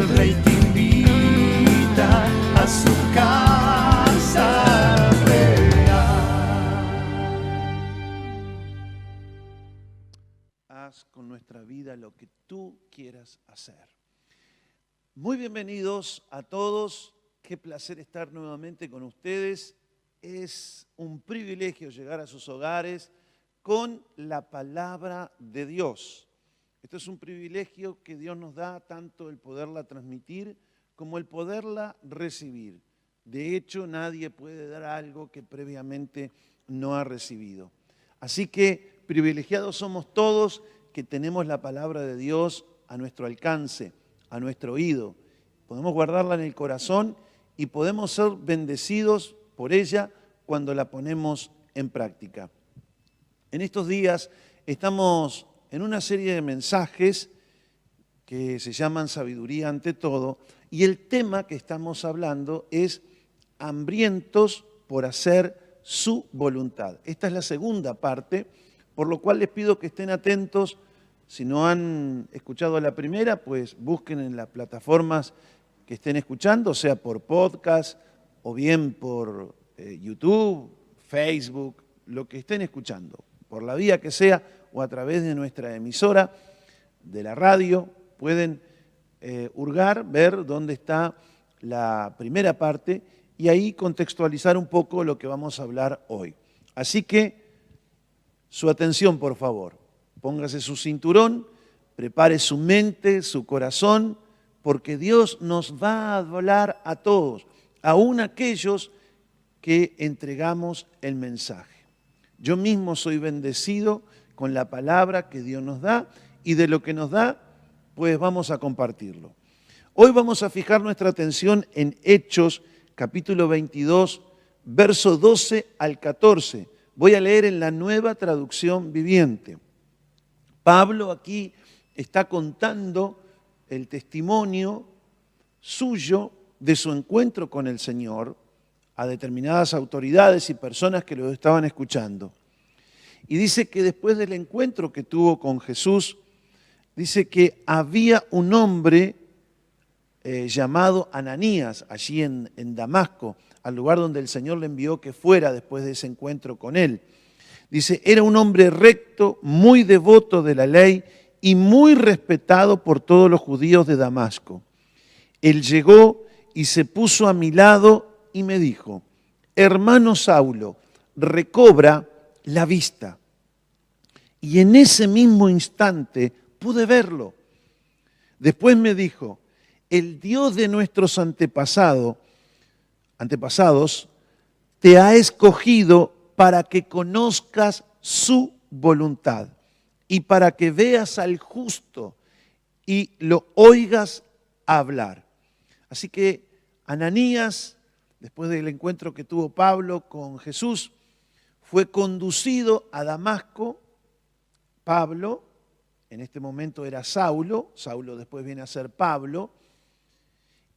el Rey te invita a su casa real. Haz con nuestra vida lo que tú quieras hacer. Muy bienvenidos a todos. Qué placer estar nuevamente con ustedes. Es un privilegio llegar a sus hogares con la palabra de Dios. Esto es un privilegio que Dios nos da, tanto el poderla transmitir como el poderla recibir. De hecho, nadie puede dar algo que previamente no ha recibido. Así que privilegiados somos todos que tenemos la palabra de Dios a nuestro alcance, a nuestro oído. Podemos guardarla en el corazón y podemos ser bendecidos por ella cuando la ponemos en práctica. En estos días estamos en una serie de mensajes que se llaman Sabiduría ante todo, y el tema que estamos hablando es hambrientos por hacer su voluntad. Esta es la segunda parte, por lo cual les pido que estén atentos. Si no han escuchado la primera, pues busquen en las plataformas que estén escuchando, sea por podcast o bien por YouTube, Facebook, lo que estén escuchando, por la vía que sea o a través de nuestra emisora, de la radio, pueden hurgar, ver dónde está la primera parte y ahí contextualizar un poco lo que vamos a hablar hoy. Así que, su atención, por favor. Póngase su cinturón, prepare su mente, su corazón, porque Dios nos va a hablar a todos, aún aquellos que entregamos el mensaje. Yo mismo soy bendecido con la palabra que Dios nos da y de lo que nos da, pues vamos a compartirlo. Hoy vamos a fijar nuestra atención en Hechos, capítulo 22, verso 12 al 14. Voy a leer en la Nueva Traducción Viviente. Pablo aquí está contando el testimonio suyo de su encuentro con el Señor a determinadas autoridades y personas que lo estaban escuchando. Y dice que después del encuentro que tuvo con Jesús, dice que había un hombre llamado Ananías allí en Damasco, al lugar donde el Señor le envió que fuera después de ese encuentro con él. Dice, era un hombre recto, muy devoto de la ley y muy respetado por todos los judíos de Damasco. Él llegó y se puso a mi lado y me dijo, hermano Saulo, recobra la vista. Y en ese mismo instante pude verlo. Después me dijo, el Dios de nuestros antepasados te ha escogido para que conozcas su voluntad y para que veas al justo y lo oigas hablar. Así que Ananías, después del encuentro que tuvo Pablo con Jesús, fue conducido a Damasco. Pablo, en este momento era Saulo, Saulo después viene a ser Pablo,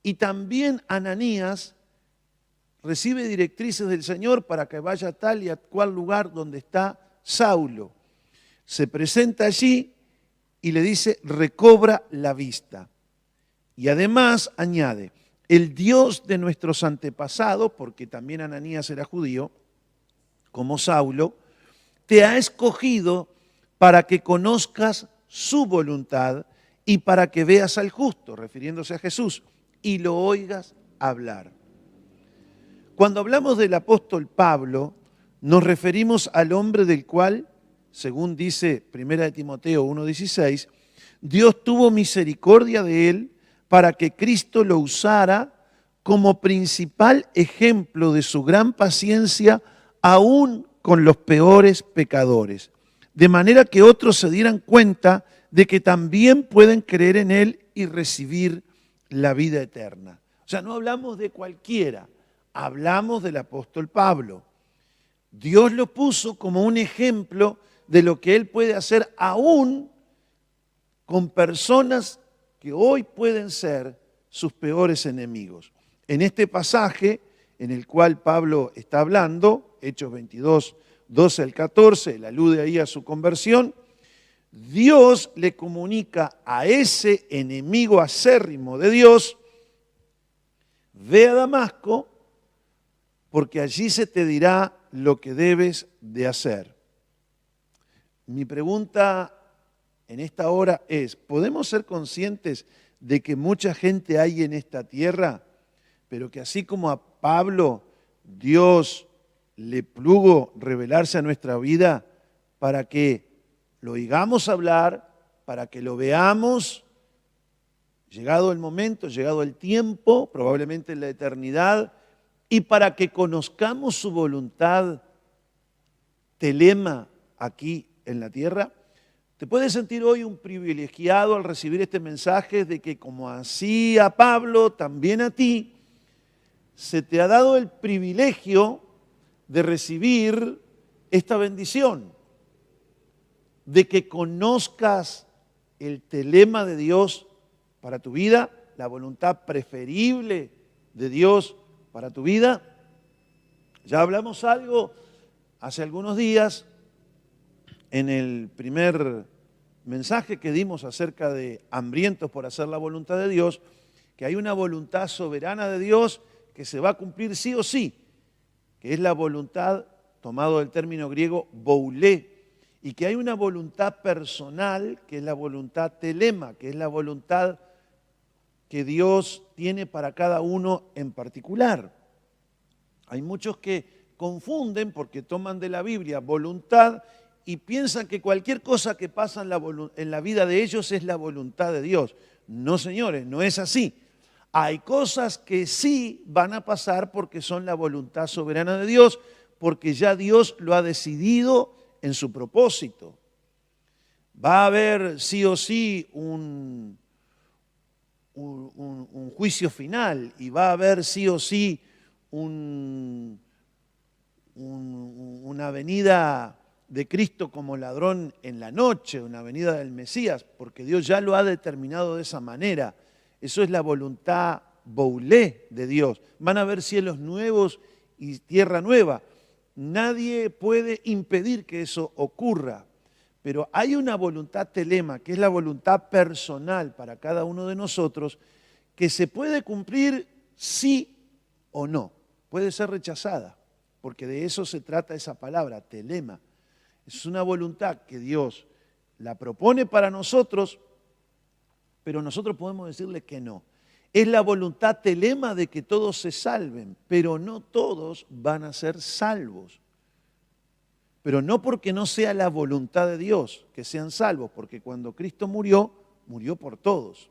y también Ananías recibe directrices del Señor para que vaya a tal y a cual lugar donde está Saulo. Se presenta allí y le dice, recobra la vista. Y además añade, el Dios de nuestros antepasados, porque también Ananías era judío, como Saulo, te ha escogido para que conozcas su voluntad y para que veas al justo, refiriéndose a Jesús, y lo oigas hablar. Cuando hablamos del apóstol Pablo, nos referimos al hombre del cual, según dice 1 Timoteo 1:16, Dios tuvo misericordia de él para que Cristo lo usara como principal ejemplo de su gran paciencia aún con los peores pecadores, de manera que otros se dieran cuenta de que también pueden creer en él y recibir la vida eterna. O sea, no hablamos de cualquiera, hablamos del apóstol Pablo. Dios lo puso como un ejemplo de lo que él puede hacer aún con personas que hoy pueden ser sus peores enemigos. En este pasaje en el cual Pablo está hablando, Hechos 22, 12 al 14, él alude ahí a su conversión, Dios le comunica a ese enemigo acérrimo de Dios: ve a Damasco, porque allí se te dirá lo que debes de hacer. Mi pregunta en esta hora es: ¿podemos ser conscientes de que mucha gente hay en esta tierra, pero que así como a Pablo Dios le plugo revelarse a nuestra vida para que lo oigamos hablar, para que lo veamos, llegado el momento, llegado el tiempo, probablemente en la eternidad, y para que conozcamos su voluntad telema aquí en la tierra? ¿Te puedes sentir hoy un privilegiado al recibir este mensaje de que, como así a Pablo, también a ti, se te ha dado el privilegio de recibir esta bendición, de que conozcas el telema de Dios para tu vida, la voluntad preferible de Dios para tu vida? Ya hablamos algo hace algunos días en el primer mensaje que dimos acerca de hambrientos por hacer la voluntad de Dios, que hay una voluntad soberana de Dios que se va a cumplir sí o sí, que es la voluntad, tomado del término griego, boulé, y que hay una voluntad personal, que es la voluntad telema, que es la voluntad que Dios tiene para cada uno en particular. Hay muchos que confunden porque toman de la Biblia voluntad y piensan que cualquier cosa que pasa en la vida de ellos es la voluntad de Dios. No, señores, no es así. Hay cosas que sí van a pasar porque son la voluntad soberana de Dios, porque ya Dios lo ha decidido en su propósito. Va a haber sí o sí un juicio final, y va a haber sí o sí una venida de Cristo como ladrón en la noche, una venida del Mesías, porque Dios ya lo ha determinado de esa manera. Eso es la voluntad boulé de Dios. Van a haber cielos nuevos y tierra nueva. Nadie puede impedir que eso ocurra, pero hay una voluntad telema, que es la voluntad personal para cada uno de nosotros, que se puede cumplir sí o no. Puede ser rechazada, porque de eso se trata esa palabra, telema. Es una voluntad que Dios la propone para nosotros, pero nosotros podemos decirle que no. Es la voluntad telema de que todos se salven, pero no todos van a ser salvos. Pero no porque no sea la voluntad de Dios que sean salvos, porque cuando Cristo murió, murió por todos.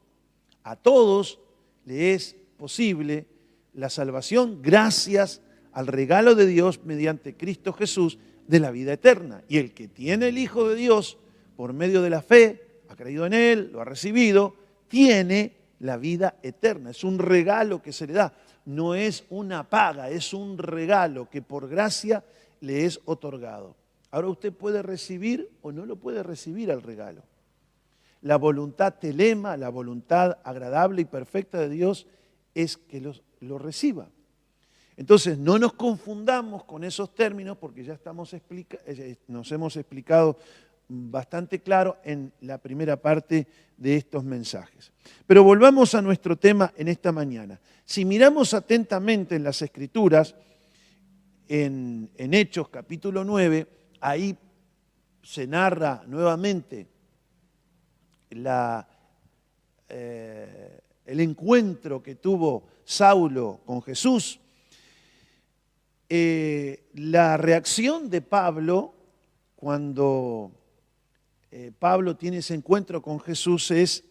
A todos le es posible la salvación gracias al regalo de Dios mediante Cristo Jesús de la vida eterna. Y el que tiene el Hijo de Dios por medio de la fe, ha creído en Él, lo ha recibido, tiene la vida eterna. Es un regalo que se le da, no es una paga, es un regalo que por gracia le es otorgado. Ahora usted puede recibir o no lo puede recibir al regalo. La voluntad telema, la voluntad agradable y perfecta de Dios es que lo reciba. Entonces no nos confundamos con esos términos, porque ya nos hemos explicado bastante claro en la primera parte de estos mensajes. Pero volvamos a nuestro tema en esta mañana. Si miramos atentamente en las Escrituras, en Hechos capítulo 9, ahí se narra nuevamente el encuentro que tuvo Saulo con Jesús. La reacción de Pablo cuando Pablo tiene ese encuentro con Jesús es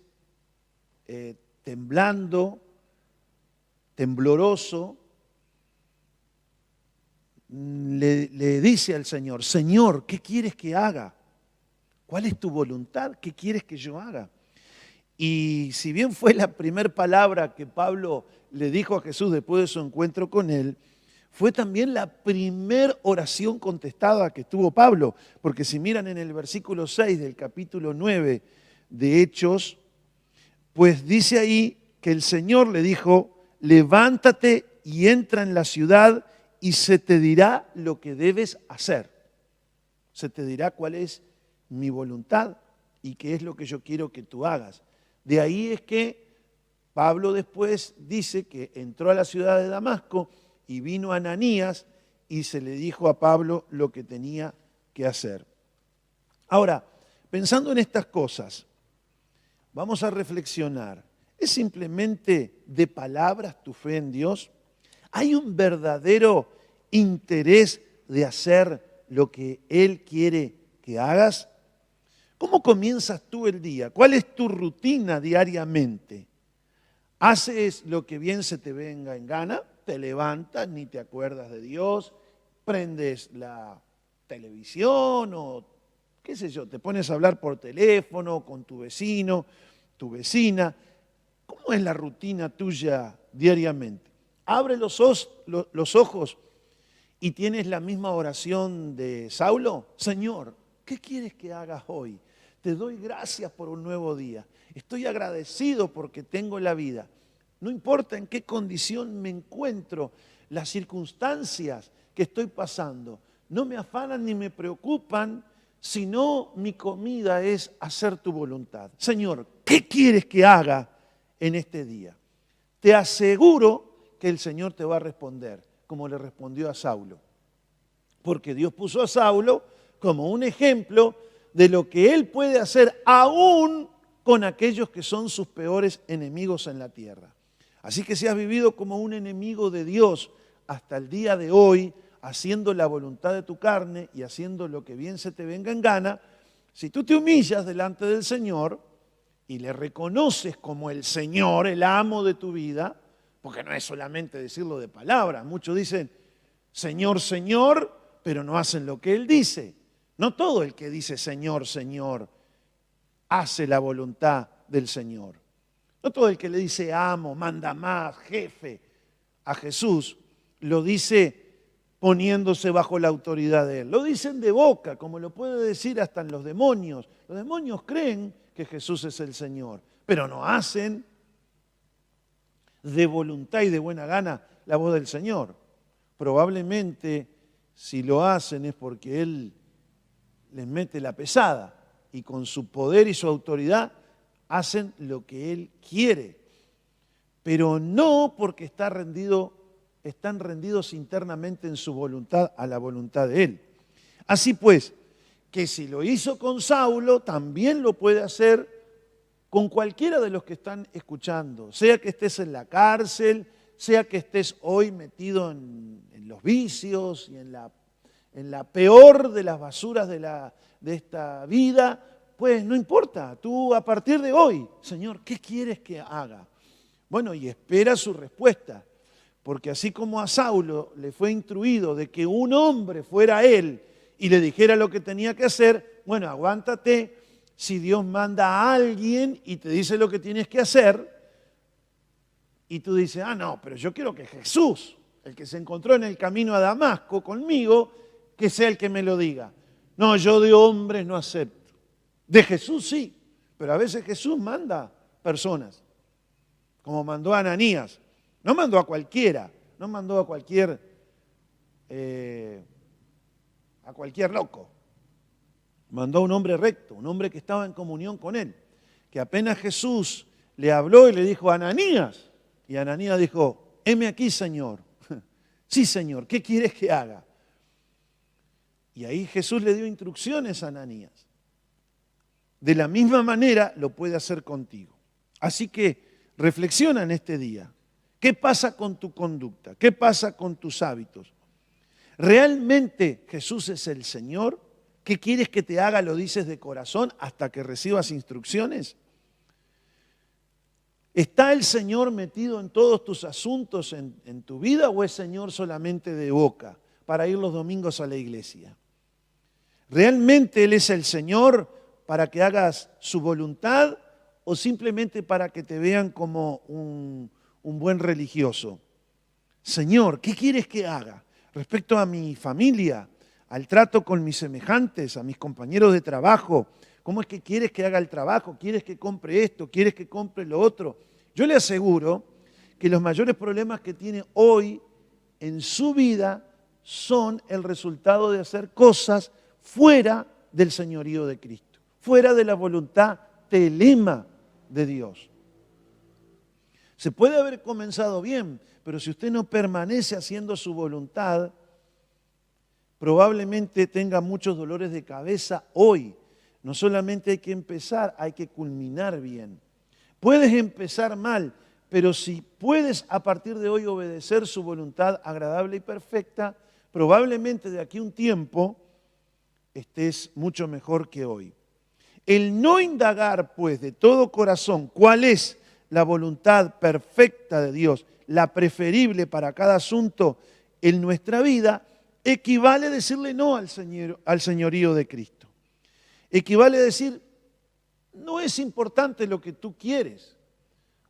temblando, tembloroso. Le dice al Señor: Señor, ¿qué quieres que haga? ¿Cuál es tu voluntad? ¿Qué quieres que yo haga? Y si bien fue la primera palabra que Pablo le dijo a Jesús después de su encuentro con él, fue también la primera oración contestada que tuvo Pablo, porque si miran en el versículo 6 del capítulo 9 de Hechos, pues dice ahí que el Señor le dijo: levántate y entra en la ciudad y se te dirá lo que debes hacer. Se te dirá cuál es mi voluntad y qué es lo que yo quiero que tú hagas. De ahí es que Pablo después dice que entró a la ciudad de Damasco y vino Ananías y se le dijo a Pablo lo que tenía que hacer. Ahora, pensando en estas cosas, vamos a reflexionar. ¿Es simplemente de palabras tu fe en Dios? ¿Hay un verdadero interés de hacer lo que Él quiere que hagas? ¿Cómo comienzas tú el día? ¿Cuál es tu rutina diariamente? ¿Haces lo que bien se te venga en gana? ¿Te levantas, ni te acuerdas de Dios? ¿Prendes la televisión o qué sé yo? ¿Te pones a hablar por teléfono con tu vecino, tu vecina? ¿Cómo es la rutina tuya diariamente? Abre los ojos y tienes la misma oración de Saulo. Señor, ¿qué quieres que hagas hoy? Te doy gracias por un nuevo día. Estoy agradecido porque tengo la vida. No importa en qué condición me encuentro, las circunstancias que estoy pasando, no me afanan ni me preocupan, sino mi comida es hacer tu voluntad. Señor, ¿qué quieres que haga en este día? Te aseguro que el Señor te va a responder, como le respondió a Saulo. Porque Dios puso a Saulo como un ejemplo de lo que él puede hacer aún con aquellos que son sus peores enemigos en la tierra. Así que si has vivido como un enemigo de Dios hasta el día de hoy, haciendo la voluntad de tu carne y haciendo lo que bien se te venga en gana, si tú te humillas delante del Señor y le reconoces como el Señor, el amo de tu vida, porque no es solamente decirlo de palabras, muchos dicen Señor, Señor, pero no hacen lo que Él dice. No todo el que dice Señor, Señor, hace la voluntad del Señor. No todo el que le dice amo, manda más, jefe a Jesús, lo dice poniéndose bajo la autoridad de Él. Lo dicen de boca, como lo puede decir hasta en los demonios. Los demonios creen que Jesús es el Señor, pero no hacen de voluntad y de buena gana la voz del Señor. Probablemente si lo hacen es porque Él les mete la pesada y con su poder y su autoridad hacen lo que Él quiere, pero no porque están rendidos internamente en su voluntad a la voluntad de Él. Así pues, que si lo hizo con Saulo, también lo puede hacer con cualquiera de los que están escuchando, sea que estés en la cárcel, sea que estés hoy metido en los vicios y en la peor de las basuras de esta vida, pues no importa, tú a partir de hoy, Señor, ¿qué quieres que haga? Bueno, y espera su respuesta, porque así como a Saulo le fue instruido de que un hombre fuera él y le dijera lo que tenía que hacer, bueno, aguántate si Dios manda a alguien y te dice lo que tienes que hacer, y tú dices, no, pero yo quiero que Jesús, el que se encontró en el camino a Damasco conmigo, que sea el que me lo diga. No, yo de hombres no acepto. De Jesús sí, pero a veces Jesús manda personas, como mandó a Ananías. No mandó a cualquiera, no mandó a cualquier loco. Mandó a un hombre recto, un hombre que estaba en comunión con él, que apenas Jesús le habló y le dijo, Ananías, y Ananías dijo, heme aquí, Señor. Sí, Señor, ¿qué quieres que haga? Y ahí Jesús le dio instrucciones a Ananías. De la misma manera lo puede hacer contigo. Así que reflexiona en este día. ¿Qué pasa con tu conducta? ¿Qué pasa con tus hábitos? ¿Realmente Jesús es el Señor? ¿Qué quieres que te haga? ¿Lo dices de corazón hasta que recibas instrucciones? ¿Está el Señor metido en todos tus asuntos en tu vida o es Señor solamente de boca para ir los domingos a la iglesia? ¿Realmente Él es el Señor para que hagas su voluntad o simplemente para que te vean como un buen religioso? Señor, ¿qué quieres que haga respecto a mi familia, al trato con mis semejantes, a mis compañeros de trabajo? ¿Cómo es que quieres que haga el trabajo? ¿Quieres que compre esto? ¿Quieres que compre lo otro? Yo le aseguro que los mayores problemas que tiene hoy en su vida son el resultado de hacer cosas fuera del señorío de Cristo, fuera de la voluntad telema de Dios. Se puede haber comenzado bien, pero si usted no permanece haciendo su voluntad, probablemente tenga muchos dolores de cabeza hoy. No solamente hay que empezar, hay que culminar bien. Puedes empezar mal, pero si puedes a partir de hoy obedecer su voluntad agradable y perfecta, probablemente de aquí a un tiempo estés mucho mejor que hoy. El no indagar, pues, de todo corazón cuál es la voluntad perfecta de Dios, la preferible para cada asunto en nuestra vida, equivale a decirle no al señorío de Cristo. Equivale a decir, no es importante lo que tú quieres,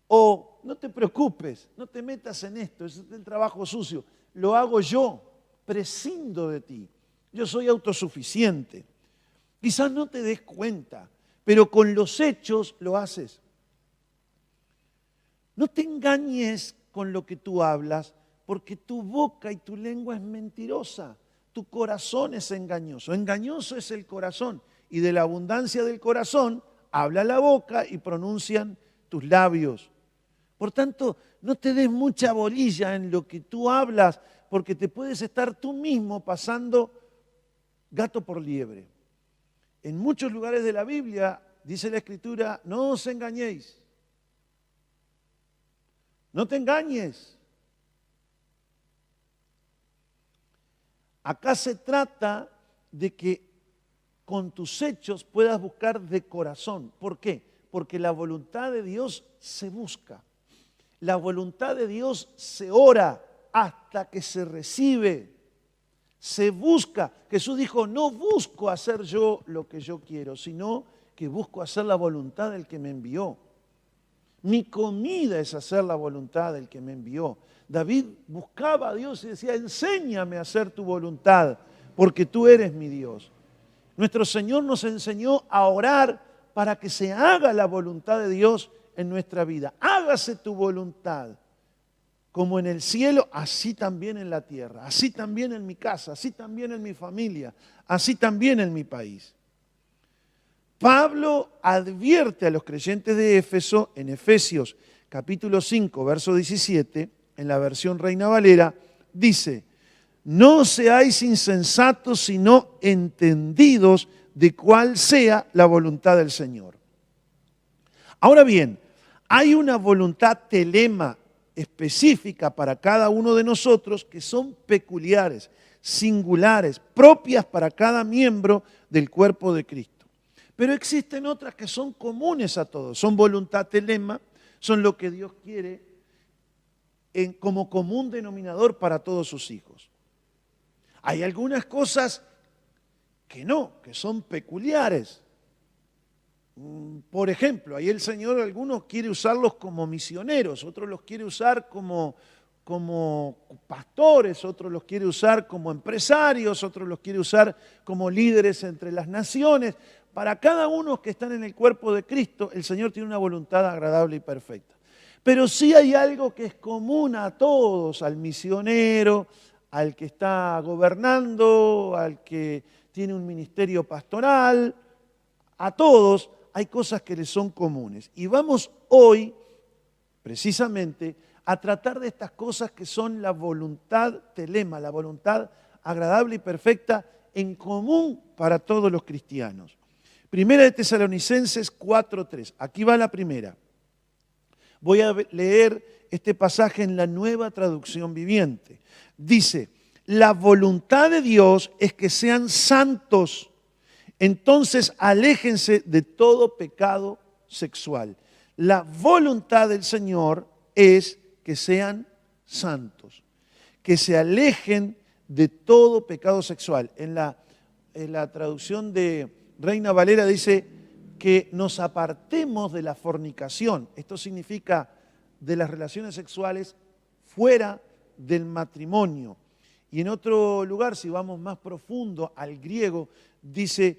o no te preocupes, no te metas en esto, es el trabajo sucio, lo hago yo, prescindo de ti, yo soy autosuficiente. Quizás no te des cuenta, pero con los hechos lo haces. No te engañes con lo que tú hablas, porque tu boca y tu lengua es mentirosa, tu corazón es engañoso. Engañoso es el corazón, y de la abundancia del corazón habla la boca y pronuncian tus labios. Por tanto, no te des mucha bolilla en lo que tú hablas, porque te puedes estar tú mismo pasando gato por liebre. En muchos lugares de la Biblia dice la Escritura, no os engañéis. No te engañes. Acá se trata de que con tus hechos puedas buscar de corazón. ¿Por qué? Porque la voluntad de Dios se busca. La voluntad de Dios se ora hasta que se recibe. Se busca. Jesús dijo, no busco hacer yo lo que yo quiero, sino que busco hacer la voluntad del que me envió. Mi comida es hacer la voluntad del que me envió. David buscaba a Dios y decía, enséñame a hacer tu voluntad, porque tú eres mi Dios. Nuestro Señor nos enseñó a orar para que se haga la voluntad de Dios en nuestra vida. Hágase tu voluntad, como en el cielo, así también en la tierra, así también en mi casa, así también en mi familia, así también en mi país. Pablo advierte a los creyentes de Éfeso, en Efesios capítulo 5, verso 17, en la versión Reina Valera, dice, no seáis insensatos, sino entendidos de cuál sea la voluntad del Señor. Ahora bien, hay una voluntad telema específica para cada uno de nosotros que son peculiares, singulares, propias para cada miembro del cuerpo de Cristo. Pero existen otras que son comunes a todos, son voluntad telema, son lo que Dios quiere como común denominador para todos sus hijos. Hay algunas cosas que no, que son peculiares. Por ejemplo, ahí el Señor algunos quiere usarlos como misioneros, otros los quiere usar como pastores, otros los quiere usar como empresarios, otros los quiere usar como líderes entre las naciones. Para cada uno que están en el cuerpo de Cristo, el Señor tiene una voluntad agradable y perfecta. Pero sí hay algo que es común a todos, al misionero, al que está gobernando, al que tiene un ministerio pastoral, a todos hay cosas que les son comunes. Y vamos hoy, precisamente, a tratar de estas cosas que son la voluntad telema, la voluntad agradable y perfecta en común para todos los cristianos. Primera de Tesalonicenses 4:3. Aquí va la primera. Voy a leer este pasaje en la Nueva Traducción Viviente. Dice, la voluntad de Dios es que sean santos, entonces aléjense de todo pecado sexual. La voluntad del Señor es que sean santos, que se alejen de todo pecado sexual. En la traducción de Reina Valera dice que nos apartemos de la fornicación. Esto significa de las relaciones sexuales fuera del matrimonio. Y en otro lugar, si vamos más profundo al griego, dice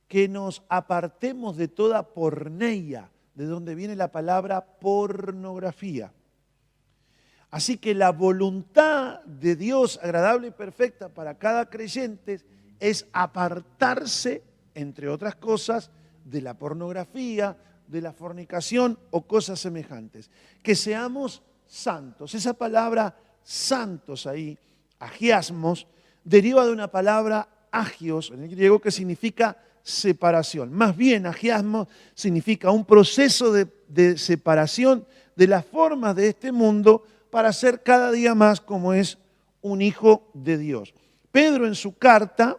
que nos apartemos de toda porneia, de donde viene la palabra pornografía. Así que la voluntad de Dios agradable y perfecta para cada creyente es apartarse, entre otras cosas, de la pornografía, de la fornicación o cosas semejantes. Que seamos santos. Esa palabra santos ahí, agiasmos, deriva de una palabra agios, en el griego, que significa separación. Más bien, agiasmos significa un proceso de separación de las formas de este mundo para ser cada día más como es un hijo de Dios. Pedro en su carta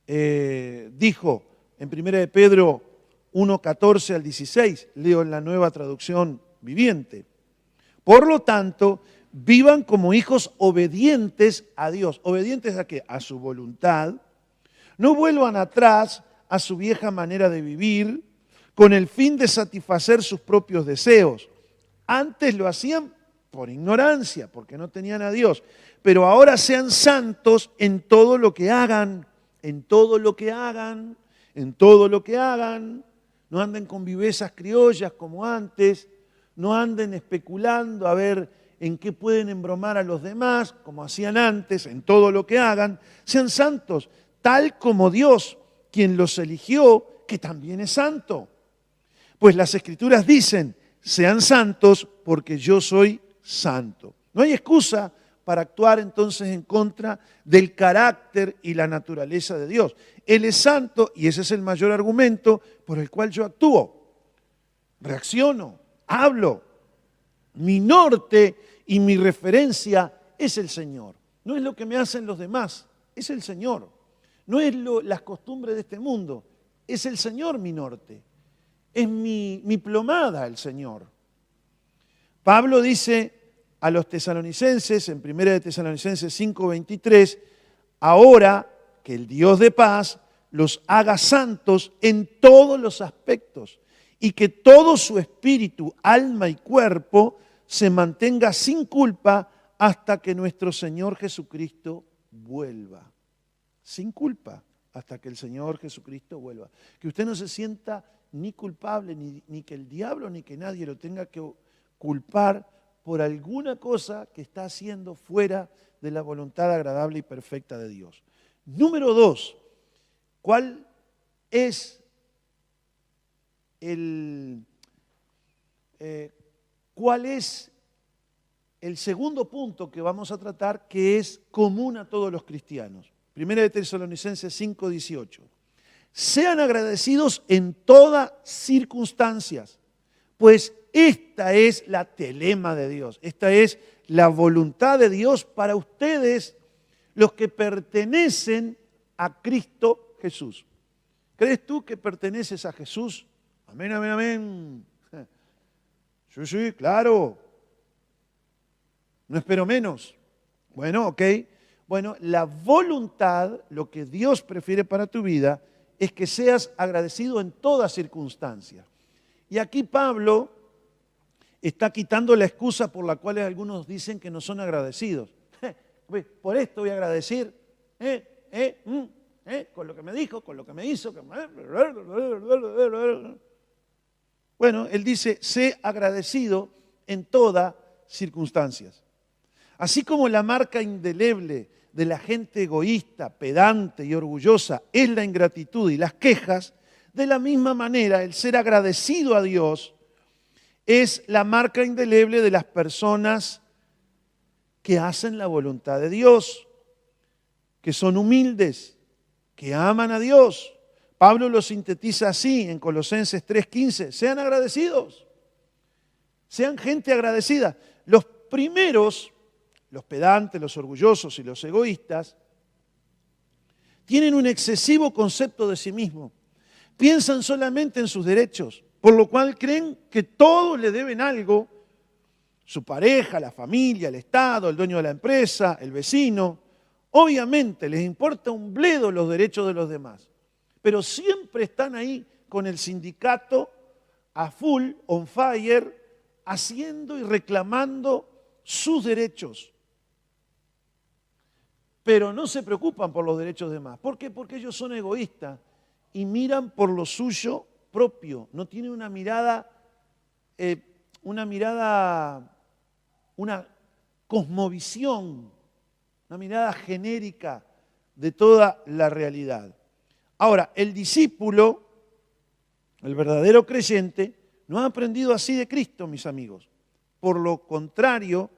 dijo en 1 de Pedro 1:14 al 16, leo en la Nueva Traducción Viviente: por lo tanto, vivan como hijos obedientes a Dios. ¿Obedientes a qué? A su voluntad. No vuelvan atrás a su vieja manera de vivir con el fin de satisfacer sus propios deseos. Antes lo hacían por ignorancia, porque no tenían a Dios. Pero ahora sean santos en todo lo que hagan, en todo lo que hagan, en todo lo que hagan. No anden con vivezas criollas como antes, no anden especulando a ver en qué pueden embromar a los demás, como hacían antes, en todo lo que hagan. Sean santos, tal como Dios, quien los eligió, que también es santo. Pues las Escrituras dicen: sean santos porque yo soy santo. No hay excusa para actuar entonces en contra del carácter y la naturaleza de Dios. Él es santo y ese es el mayor argumento por el cual yo actúo, reacciono, hablo. Mi norte y mi referencia es el Señor. No es lo que me hacen los demás, es el Señor. No es las costumbres de este mundo, es el Señor mi norte. Es mi plomada el Señor. Pablo dice a los tesalonicenses, en 1 de Tesalonicenses 5:23, ahora que el Dios de paz los haga santos en todos los aspectos y que todo su espíritu, alma y cuerpo se mantenga sin culpa hasta que nuestro Señor Jesucristo vuelva. Sin culpa hasta que el Señor Jesucristo vuelva. Que usted no se sienta ni culpable, ni que el diablo, ni que nadie lo tenga que culpar por alguna cosa que está haciendo fuera de la voluntad agradable y perfecta de Dios. Número 2, ¿cuál es el segundo punto que vamos a tratar, que es común a todos los cristianos? 1 de Tesalonicenses 5:18. Sean agradecidos en todas circunstancias, pues esta es la telema de Dios, esta es la voluntad de Dios para ustedes, los que pertenecen a Cristo Jesús. ¿Crees tú que perteneces a Jesús? Amén, amén, amén. Sí, sí, claro. No espero menos. Bueno, ok. Bueno, la voluntad, lo que Dios prefiere para tu vida, es que seas agradecido en toda circunstancia. Y aquí Pablo está quitando la excusa por la cual algunos dicen que no son agradecidos. Por esto voy a agradecer, con lo que me dijo, con lo que me hizo. Bueno, él dice, sé agradecido en todas circunstancias. Así como la marca indeleble de la gente egoísta, pedante y orgullosa es la ingratitud y las quejas, de la misma manera el ser agradecido a Dios es la marca indeleble de las personas que hacen la voluntad de Dios, que son humildes, que aman a Dios. Pablo lo sintetiza así en Colosenses 3:15, sean agradecidos, sean gente agradecida. Los primeros, los pedantes, los orgullosos y los egoístas, tienen un excesivo concepto de sí mismos. Piensan solamente en sus derechos, por lo cual creen que todos le deben algo, su pareja, la familia, el Estado, el dueño de la empresa, el vecino. Obviamente les importa un bledo los derechos de los demás, pero siempre están ahí con el sindicato a full, on fire, haciendo y reclamando sus derechos. Pero no se preocupan por los derechos de demás. ¿Por qué? Porque ellos son egoístas y miran por lo suyo propio. No tienen una cosmovisión, una mirada genérica de toda la realidad. Ahora, el discípulo El verdadero creyente no ha aprendido así de Cristo, mis amigos. Por lo contrario,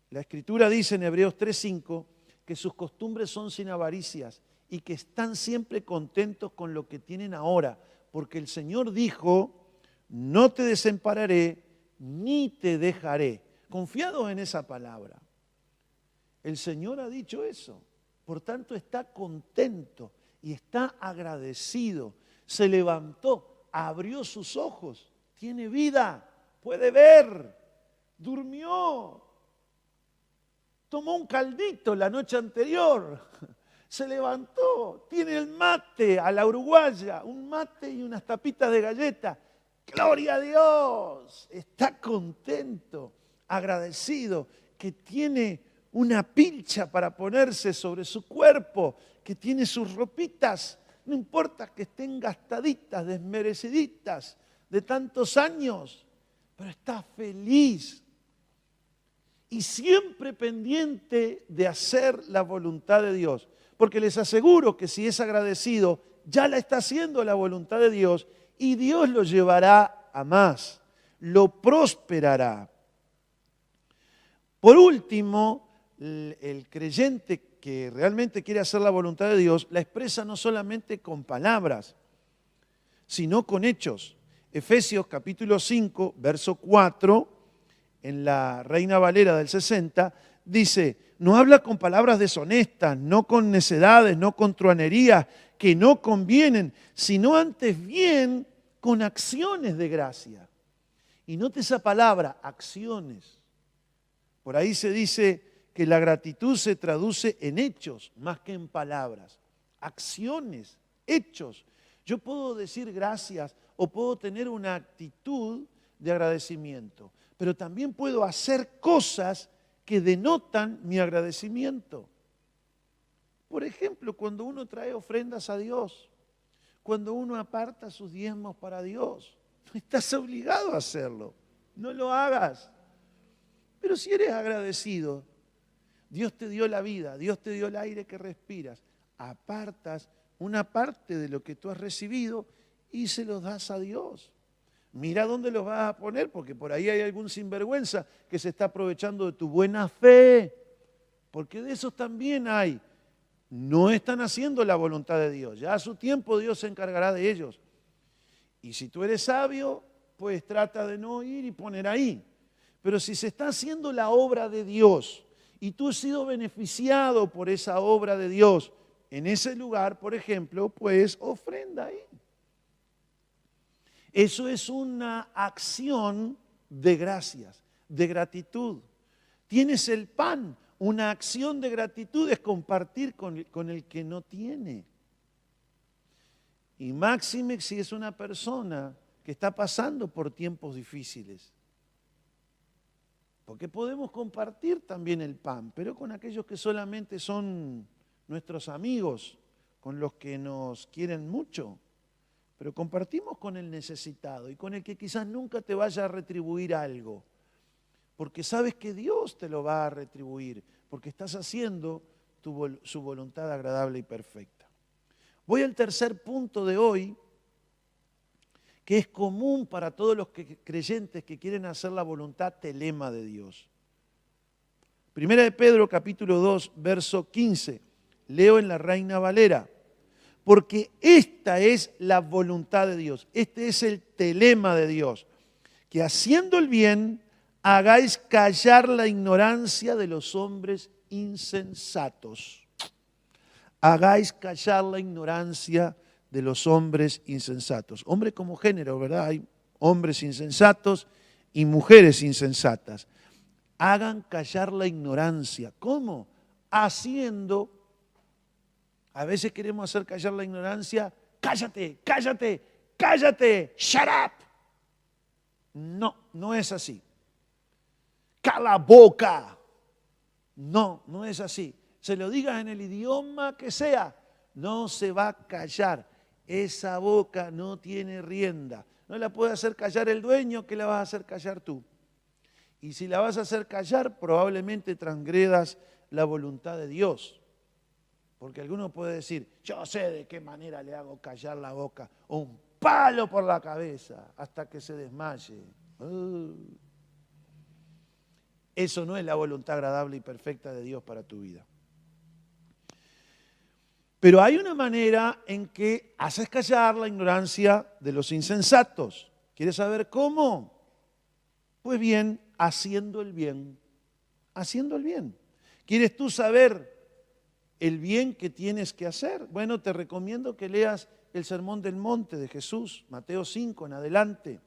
la Escritura dice en Hebreos 3:5 que sus costumbres son sin avaricias y que están siempre contentos con lo que tienen ahora, porque el Señor dijo, no te desampararé ni te dejaré. Confiado en esa palabra. El Señor ha dicho eso. Por tanto, está contento y está agradecido. Se levantó, abrió sus ojos, tiene vida, puede ver, durmió, tomó un caldito la noche anterior, se levantó, tiene el mate a la uruguaya, un mate y unas tapitas de galleta. ¡Gloria a Dios! Está contento, agradecido, que tiene una pilcha para ponerse sobre su cuerpo, que tiene sus ropitas, no importa que estén gastaditas, desmereciditas de tantos años, pero está feliz y siempre pendiente de hacer la voluntad de Dios. Porque les aseguro que si es agradecido, ya la está haciendo la voluntad de Dios y Dios lo llevará a más, lo prosperará. Por último, el creyente que realmente quiere hacer la voluntad de Dios, la expresa no solamente con palabras, sino con hechos. Efesios capítulo 5, verso 4, en la Reina Valera del 60, dice, no habla con palabras deshonestas, no con necedades, no con truanerías que no convienen, sino antes bien con acciones de gracia. Y note esa palabra, acciones. Por ahí se dice que la gratitud se traduce en hechos más que en palabras. Acciones, hechos. Yo puedo decir gracias o puedo tener una actitud de agradecimiento, pero también puedo hacer cosas que denotan mi agradecimiento. Por ejemplo, cuando uno trae ofrendas a Dios, cuando uno aparta sus diezmos para Dios, no estás obligado a hacerlo, no lo hagas. Pero si eres agradecido, Dios te dio la vida, Dios te dio el aire que respiras, apartas una parte de lo que tú has recibido y se los das a Dios. Mira dónde los vas a poner, porque por ahí hay algún sinvergüenza que se está aprovechando de tu buena fe, porque de esos también hay. No están haciendo la voluntad de Dios, ya a su tiempo Dios se encargará de ellos. Y si tú eres sabio, pues trata de no ir y poner ahí. Pero si se está haciendo la obra de Dios y tú has sido beneficiado por esa obra de Dios en ese lugar, por ejemplo, pues ofrenda ahí. Eso es una acción de gracias, de gratitud. Tienes el pan, una acción de gratitud es compartir con el que no tiene. Y máxime si es una persona que está pasando por tiempos difíciles. Porque podemos compartir también el pan, pero con aquellos que solamente son nuestros amigos, con los que nos quieren mucho. Pero compartimos con el necesitado y con el que quizás nunca te vaya a retribuir algo. Porque sabes que Dios te lo va a retribuir, porque estás haciendo su voluntad agradable y perfecta. Voy al tercer punto de hoy, que es común para todos los creyentes que quieren hacer la voluntad telema de Dios. Primera de Pedro, capítulo 2, verso 15. Leo en la Reina Valera. Porque esta es la voluntad de Dios, este es el telema de Dios, que haciendo el bien hagáis callar la ignorancia de los hombres insensatos. Hagáis callar la ignorancia de los hombres insensatos. Hombre como género, ¿verdad? Hay hombres insensatos y mujeres insensatas. Hagan callar la ignorancia. ¿Cómo? Haciendo. A veces queremos hacer callar la ignorancia. Cállate, cállate, cállate, shut up. No, no es así. Cala boca. No, no es así. Se lo digas en el idioma que sea, no se va a callar. Esa boca no tiene rienda. No la puede hacer callar el dueño, ¿qué la vas a hacer callar tú? Y si la vas a hacer callar, probablemente transgredas la voluntad de Dios. Porque alguno puede decir, yo sé de qué manera le hago callar la boca. Un palo por la cabeza hasta que se desmaye. Eso no es la voluntad agradable y perfecta de Dios para tu vida. Pero hay una manera en que haces callar la ignorancia de los insensatos. ¿Quieres saber cómo? Pues bien, haciendo el bien. Haciendo el bien. ¿Quieres tú saber el bien que tienes que hacer? Bueno, te recomiendo que leas el Sermón del Monte de Jesús, Mateo 5 en adelante.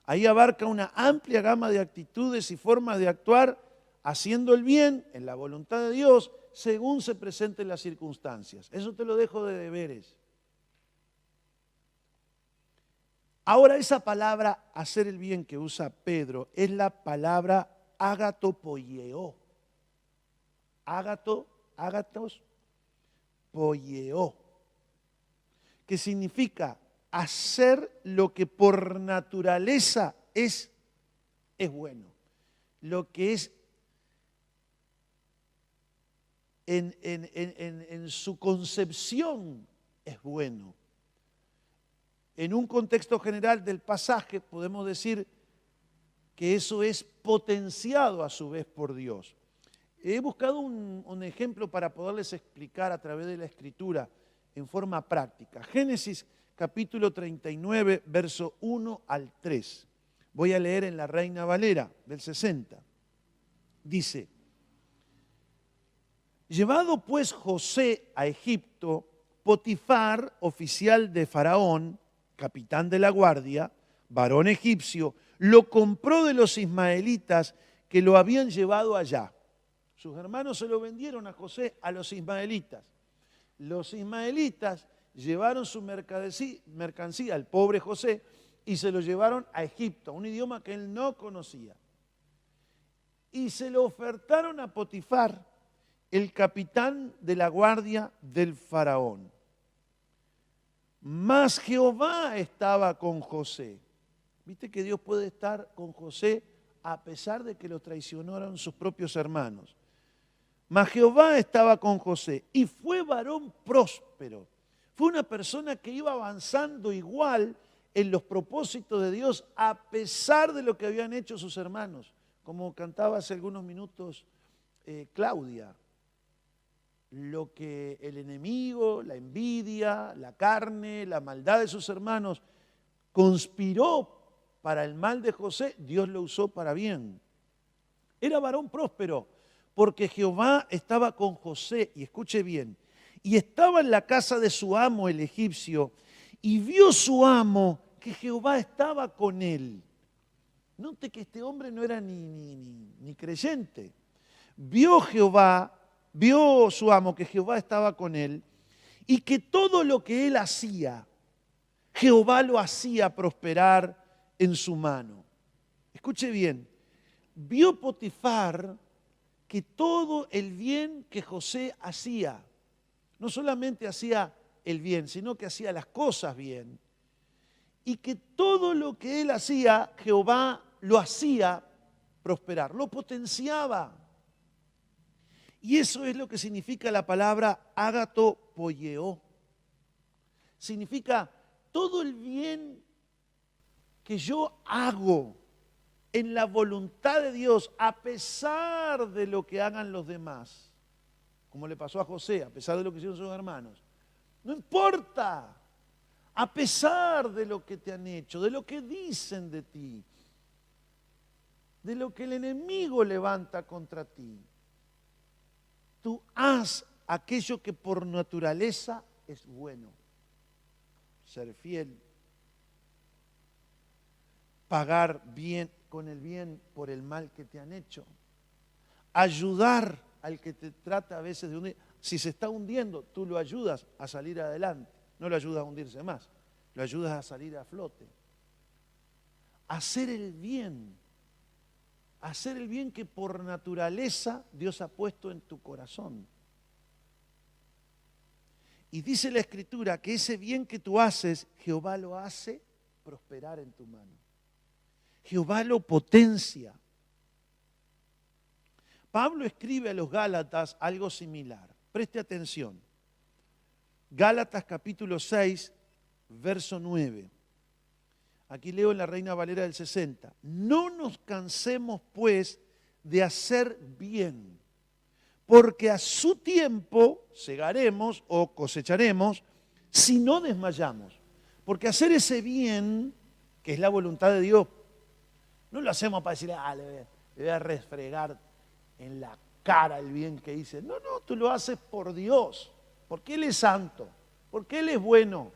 Ahí abarca una amplia gama de actitudes y formas de actuar haciendo el bien en la voluntad de Dios según se presenten las circunstancias. Eso te lo dejo de deberes. Ahora, esa palabra hacer el bien que usa Pedro es la palabra agatopoieo. Ágatos, poieo, que significa hacer lo que por naturaleza es bueno, lo que es en su concepción es bueno. En un contexto general del pasaje podemos decir que eso es potenciado a su vez por Dios. He buscado un ejemplo para poderles explicar a través de la Escritura en forma práctica. Génesis capítulo 39, verso 1 al 3. Voy a leer en la Reina Valera del 60. Dice: llevado pues José a Egipto, Potifar, oficial de Faraón, capitán de la guardia, varón egipcio, lo compró de los ismaelitas que lo habían llevado allá. Sus hermanos se lo vendieron a José a los ismaelitas. Los ismaelitas llevaron su mercancía al pobre José y se lo llevaron a Egipto, un idioma que él no conocía. Y se lo ofertaron a Potifar, el capitán de la guardia del faraón. Mas Jehová estaba con José. ¿Viste que Dios puede estar con José a pesar de que lo traicionaron sus propios hermanos? Mas Jehová estaba con José y fue varón próspero. Fue una persona que iba avanzando igual en los propósitos de Dios a pesar de lo que habían hecho sus hermanos. Como cantaba hace algunos minutos Claudia. Lo que el enemigo, la envidia, la carne, la maldad de sus hermanos conspiró para el mal de José, Dios lo usó para bien. Era varón próspero porque Jehová estaba con José, y escuche bien, y estaba en la casa de su amo el egipcio, y vio su amo que Jehová estaba con él. Note que este hombre no era ni creyente. Vio su amo que Jehová estaba con él, y que todo lo que él hacía, Jehová lo hacía prosperar en su mano. Escuche bien, vio Potifar que todo el bien que José hacía, no solamente hacía el bien, sino que hacía las cosas bien, y que todo lo que él hacía, Jehová lo hacía prosperar, lo potenciaba. Y eso es lo que significa la palabra agatopoieo. Significa todo el bien que yo hago en la voluntad de Dios, a pesar de lo que hagan los demás, como le pasó a José, a pesar de lo que hicieron sus hermanos. No importa, a pesar de lo que te han hecho, de lo que dicen de ti, de lo que el enemigo levanta contra ti. Tú haz aquello que por naturaleza es bueno. Ser fiel. Pagar bien con el bien por el mal que te han hecho. Ayudar al que te trata a veces de hundir. Si se está hundiendo, tú lo ayudas a salir adelante. No lo ayudas a hundirse más. Lo ayudas a salir a flote. Hacer el bien. Hacer el bien que por naturaleza Dios ha puesto en tu corazón. Y dice la Escritura que ese bien que tú haces, Jehová lo hace prosperar en tu mano. Jehová lo potencia. Pablo escribe a los Gálatas algo similar. Preste atención. Gálatas capítulo 6, verso 9. Aquí leo en la Reina Valera del 60. No nos cansemos, pues, de hacer bien, porque a su tiempo segaremos o cosecharemos si no desmayamos. Porque hacer ese bien, que es la voluntad de Dios, no lo hacemos para decirle, le voy a refregar en la cara el bien que hice. No, tú lo haces por Dios, porque Él es santo, porque Él es bueno,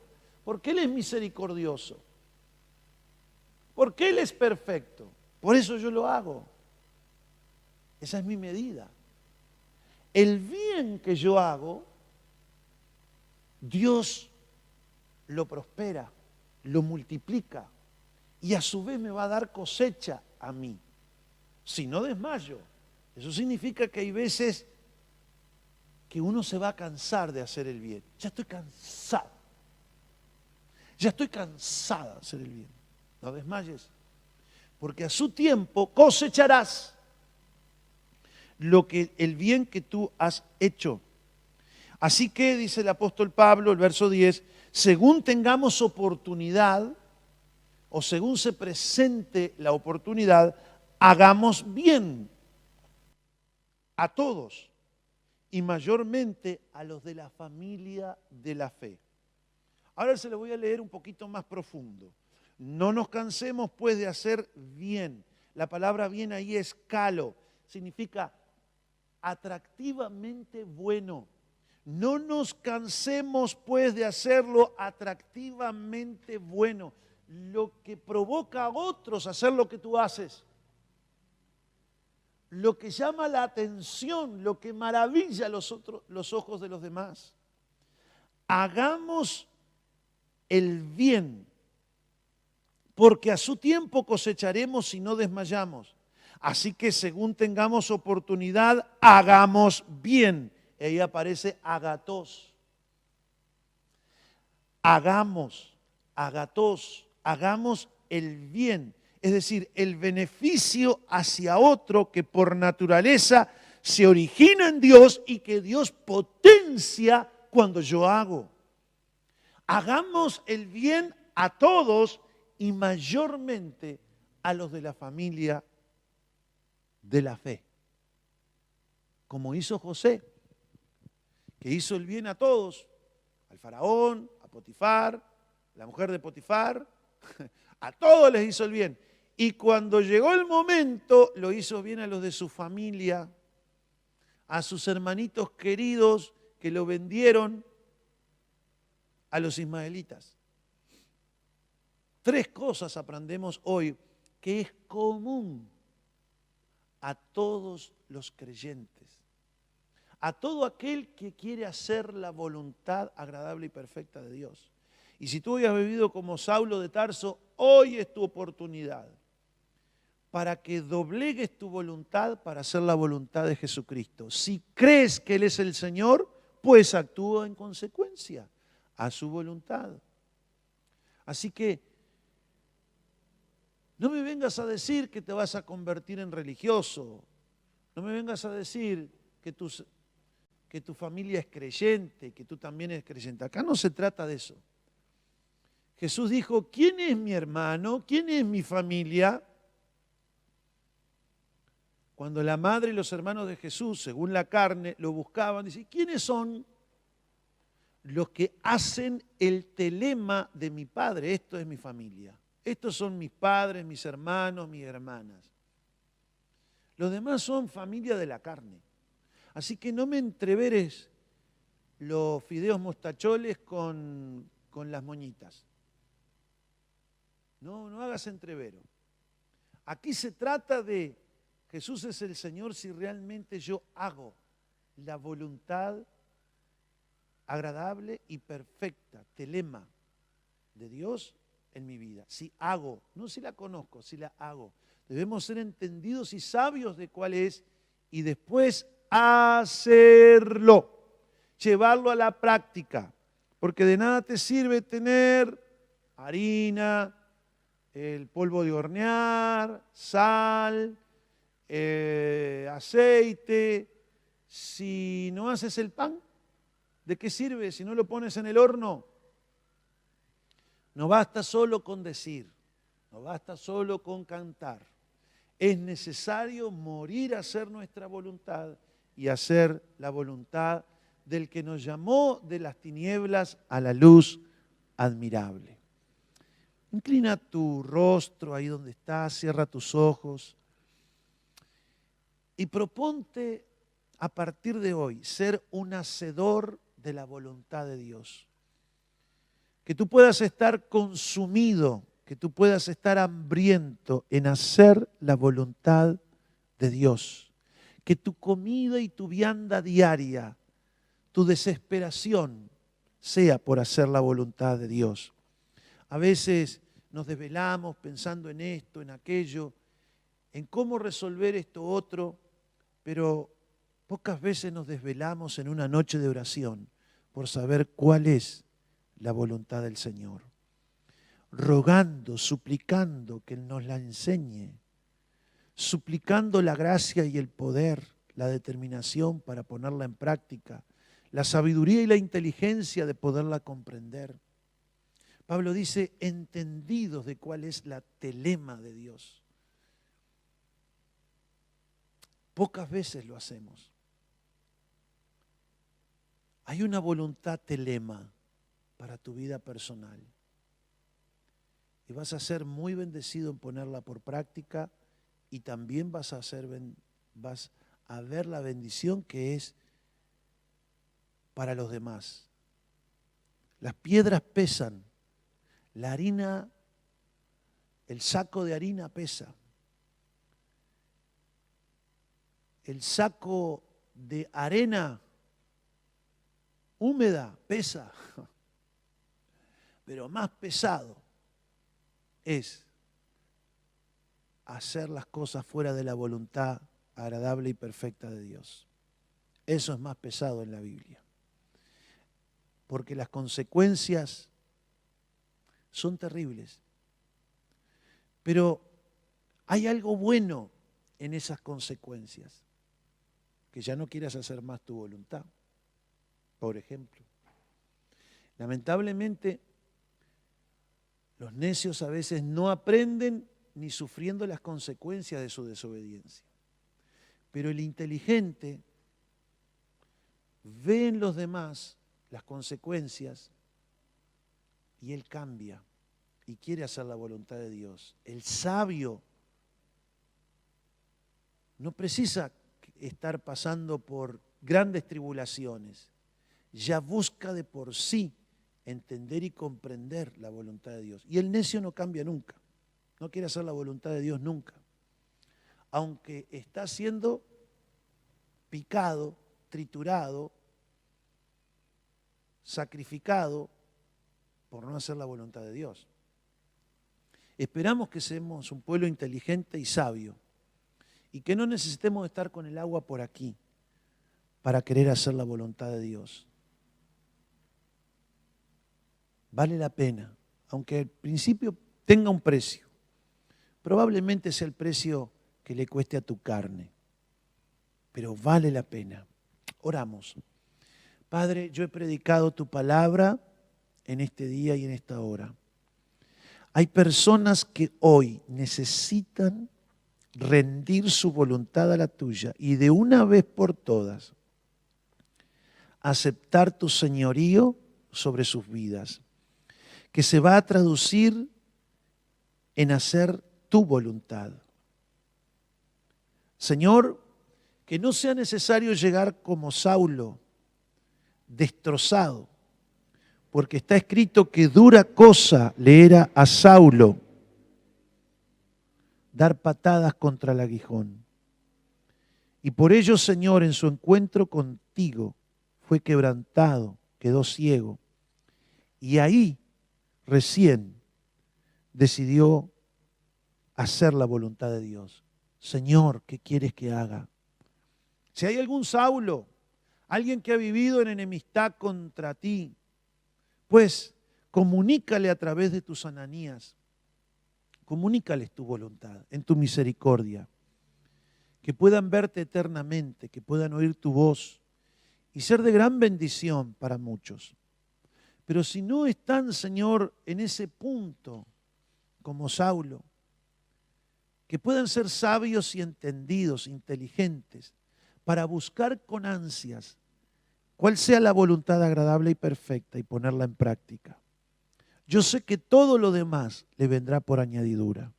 porque Él es misericordioso, porque Él es perfecto. Por eso yo lo hago. Esa es mi medida. El bien que yo hago, Dios lo prospera, lo multiplica y a su vez me va a dar cosecha a mí. Si no desmayo, eso significa que hay veces que uno se va a cansar de hacer el bien. Ya estoy cansado. Ya estoy cansada de hacer el bien. No desmayes, porque a su tiempo cosecharás el bien que tú has hecho. Así que, dice el apóstol Pablo, el verso 10, según tengamos oportunidad, o según se presente la oportunidad, hagamos bien a todos, y mayormente a los de la familia de la fe. Ahora se lo voy a leer un poquito más profundo. No nos cansemos pues de hacer bien. La palabra bien ahí es calo, significa atractivamente bueno. No nos cansemos pues de hacerlo atractivamente bueno, lo que provoca a otros a hacer lo que tú haces, lo que llama la atención, lo que maravilla los ojos de los demás. Hagamos el bien, porque a su tiempo cosecharemos si no desmayamos. Así que según tengamos oportunidad, hagamos bien. Y ahí aparece agatos. Hagamos el bien. Es decir, el beneficio hacia otro que por naturaleza se origina en Dios y que Dios potencia cuando yo hago. Hagamos el bien a todos y mayormente a los de la familia de la fe. Como hizo José, que hizo el bien a todos, al faraón, a Potifar, la mujer de Potifar, a todos les hizo el bien. Y cuando llegó el momento, lo hizo bien a los de su familia, a sus hermanitos queridos que lo vendieron a los ismaelitas. 3 cosas aprendemos hoy que es común a todos los creyentes, a todo aquel que quiere hacer la voluntad agradable y perfecta de Dios. Y si tú habías vivido como Saulo de Tarso, hoy es tu oportunidad para que doblegues tu voluntad para hacer la voluntad de Jesucristo. Si crees que Él es el Señor, pues actúa en consecuencia a su voluntad. Así que no me vengas a decir que te vas a convertir en religioso. No me vengas a decir que tu familia es creyente, que tú también eres creyente. Acá no se trata de eso. Jesús dijo, ¿quién es mi hermano? ¿Quién es mi familia? Cuando la madre y los hermanos de Jesús, según la carne, lo buscaban, dice, ¿quiénes son los que hacen el telema de mi padre? Esto es mi familia. Estos son mis padres, mis hermanos, mis hermanas. Los demás son familia de la carne. Así que no me entreveres los fideos mostacholes con las moñitas. No hagas entrevero. Aquí se trata de Jesús es el Señor si realmente yo hago la voluntad agradable y perfecta, telema de Dios en mi vida. Si hago, no si la conozco, si la hago. Debemos ser entendidos y sabios de cuál es y después hacerlo, llevarlo a la práctica, porque de nada te sirve tener harina, el polvo de hornear, sal, aceite. Si no haces el pan, ¿de qué sirve si no lo pones en el horno? No basta solo con decir, No basta solo con cantar. Es necesario morir a hacer nuestra voluntad y hacer la voluntad del que nos llamó de las tinieblas a la luz admirable. Inclina tu rostro ahí donde estás, cierra tus ojos y proponte a partir de hoy ser un hacedor de la voluntad de Dios. Que tú puedas estar consumido, que tú puedas estar hambriento en hacer la voluntad de Dios. Que tu comida y tu vianda diaria, tu desesperación, sea por hacer la voluntad de Dios. A veces nos desvelamos pensando en esto, en aquello, en cómo resolver esto otro, pero pocas veces nos desvelamos en una noche de oración por saber cuál es la voluntad del Señor. Rogando, suplicando que Él nos la enseñe, suplicando la gracia y el poder, la determinación para ponerla en práctica, la sabiduría y la inteligencia de poderla comprender. Pablo dice, entendidos de cuál es la telema de Dios. Pocas veces lo hacemos. Hay una voluntad telema para tu vida personal. Y vas a ser muy bendecido en ponerla por práctica y también vas a ver la bendición que es para los demás. Las piedras pesan, la harina, el saco de harina pesa, el saco de arena húmeda pesa, pero más pesado es hacer las cosas fuera de la voluntad agradable y perfecta de Dios. Eso es más pesado en la Biblia. Porque las consecuencias son terribles. Pero hay algo bueno en esas consecuencias. Que ya no quieras hacer más tu voluntad, por ejemplo. Lamentablemente, los necios a veces no aprenden ni sufriendo las consecuencias de su desobediencia. Pero el inteligente ve en los demás las consecuencias y él cambia y quiere hacer la voluntad de Dios. El sabio no precisa estar pasando por grandes tribulaciones, ya busca de por sí entender y comprender la voluntad de Dios. Y el necio no cambia nunca, no quiere hacer la voluntad de Dios nunca, aunque está siendo picado, triturado, sacrificado por no hacer la voluntad de Dios. Esperamos que seamos un pueblo inteligente y sabio y que no necesitemos estar con el agua por aquí para querer hacer la voluntad de Dios. Vale la pena, aunque al principio tenga un precio. Probablemente sea el precio que le cueste a tu carne, pero vale la pena. Oramos. Padre, yo he predicado tu palabra en este día y en esta hora. Hay personas que hoy necesitan rendir su voluntad a la tuya y de una vez por todas aceptar tu señorío sobre sus vidas, que se va a traducir en hacer tu voluntad. Señor, que no sea necesario llegar como Saulo, destrozado, porque está escrito que dura cosa le era a Saulo dar patadas contra el aguijón. Y por ello, Señor, en su encuentro contigo fue quebrantado, quedó ciego. Y ahí recién decidió hacer la voluntad de Dios. Señor, ¿qué quieres que haga? Si hay algún Saulo, alguien que ha vivido en enemistad contra ti, pues comunícale a través de tus Ananías, comunícales tu voluntad en tu misericordia, que puedan verte eternamente, que puedan oír tu voz y ser de gran bendición para muchos. Pero si no están, Señor, en ese punto como Saulo, que puedan ser sabios y entendidos, inteligentes, para buscar con ansias cuál sea la voluntad agradable y perfecta y ponerla en práctica. Yo sé que todo lo demás le vendrá por añadidura.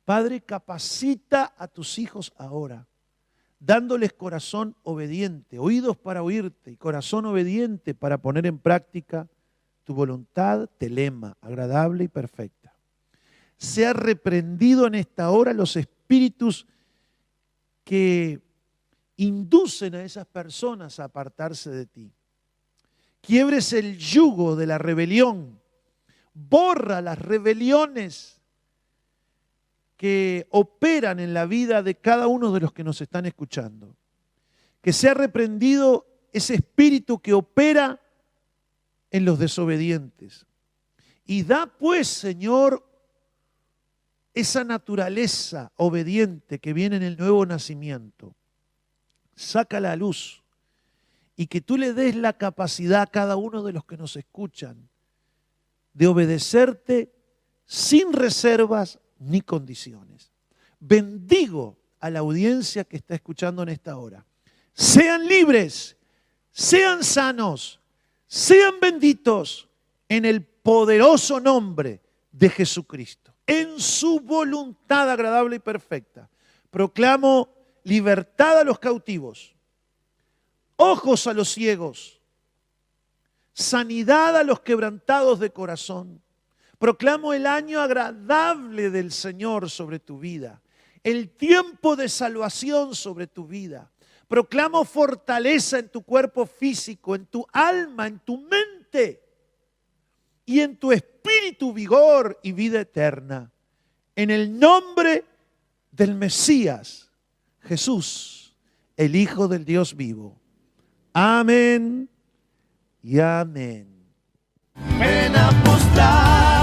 Padre, capacita a tus hijos ahora, dándoles corazón obediente, oídos para oírte y corazón obediente para poner en práctica tu voluntad, telema, agradable y perfecta. Sea reprendido en esta hora los espíritus que inducen a esas personas a apartarse de ti. Quiebres el yugo de la rebelión. Borra las rebeliones que operan en la vida de cada uno de los que nos están escuchando. Que sea reprendido ese espíritu que opera en los desobedientes. Y da pues, Señor, esa naturaleza obediente que viene en el nuevo nacimiento. Sácala a luz y que tú le des la capacidad a cada uno de los que nos escuchan de obedecerte sin reservas ni condiciones. Bendigo a la audiencia que está escuchando en esta hora. Sean libres, sean sanos, sean benditos en el poderoso nombre de Jesucristo. En su voluntad agradable y perfecta. Proclamo libertad a los cautivos, ojos a los ciegos, sanidad a los quebrantados de corazón. Proclamo el año agradable del Señor sobre tu vida, el tiempo de salvación sobre tu vida. Proclamo fortaleza en tu cuerpo físico, en tu alma, en tu mente y en tu espíritu, vigor y vida eterna. En el nombre del Mesías, Jesús, el Hijo del Dios vivo. Amén y amén. Ven a postrar